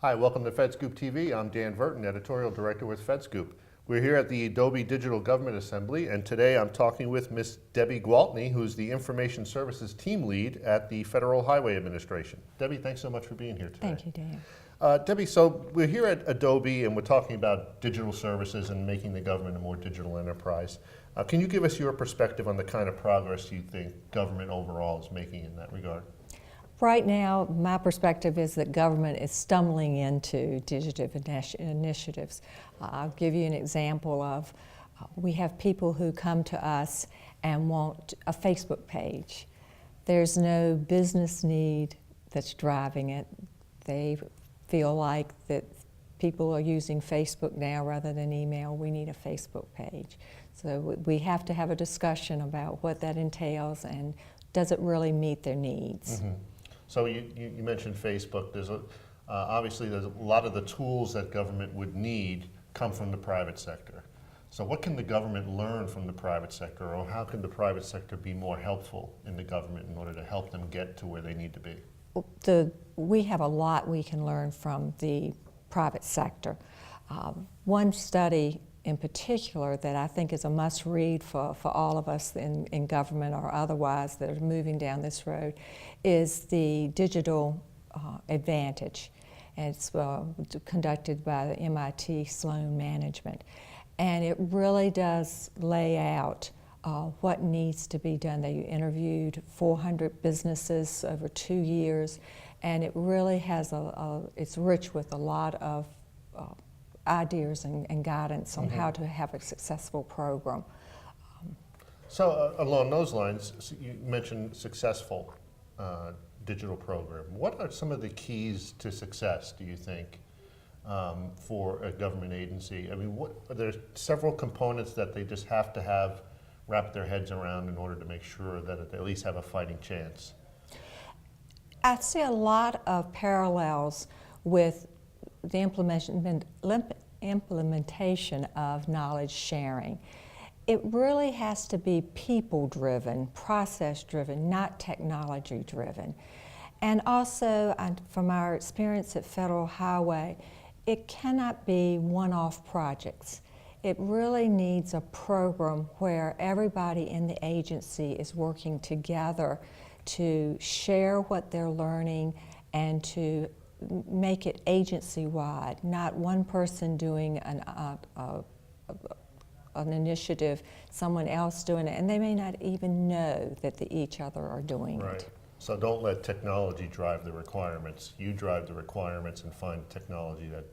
Hi, welcome to FedScoop TV. I'm Dan Verton, Editorial Director with FedScoop. We're here at the Adobe Digital Government Assembly, and today I'm talking with Ms. Debbie Gwaltney, who's the Information Services Team Lead at the Federal Highway Administration. Debbie, thanks so much for being here today. Thank you, Dan. Debbie, so we're here at Adobe and we're talking about digital services and making the government a more digital enterprise. Can you give us your perspective on the kind of progress you think government overall is making in that regard? Right now, my perspective is that government is stumbling into digital initiatives. I'll give you an example of, we have people who come to us and want a Facebook page. There's no business need that's driving it. They feel like that people are using Facebook now rather than email. We need a Facebook page. So we have to have a discussion about what that entails and does it really meet their needs. Mm-hmm. So you mentioned Facebook. Obviously there's a lot of the tools that government would need come from the private sector. So what can the government learn from the private sector, or how can the private sector be more helpful in the government in order to help them get to where they need to be? We have a lot we can learn from the private sector. One study in particular that I think is a must-read for all of us in government or otherwise that are moving down this road is the Digital Advantage. And it's conducted by the MIT Sloan Management. And it really does lay out what needs to be done. They interviewed 400 businesses over 2 years, and it really has it's rich with a lot of ideas and guidance on how to have a successful program. So along those lines, you mentioned successful digital program. What are some of the keys to success, do you think, for a government agency? I mean, are there several components that they just have to wrap their heads around in order to make sure that they at least have a fighting chance? I see a lot of parallels with the implementation of knowledge sharing. It really has to be people-driven, process-driven, not technology-driven. And also, from our experience at Federal Highway, it cannot be one-off projects. It really needs a program where everybody in the agency is working together to share what they're learning and to make it agency-wide, not one person doing an initiative, someone else doing it, and they may not even know that each other are doing it. So don't let technology drive the requirements. You drive the requirements and find technology that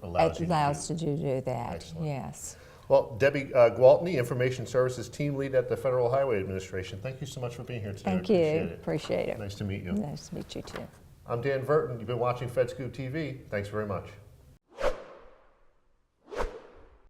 allows you to do that. Excellent. Yes. Well, Debbie Gwaltney, Information Services Team Lead at the Federal Highway Administration. Thank you so much for being here today. Thank you. Appreciate it. Nice to meet you. Nice to meet you too. I'm Dan Verton. You've been watching FedScoop TV. Thanks very much.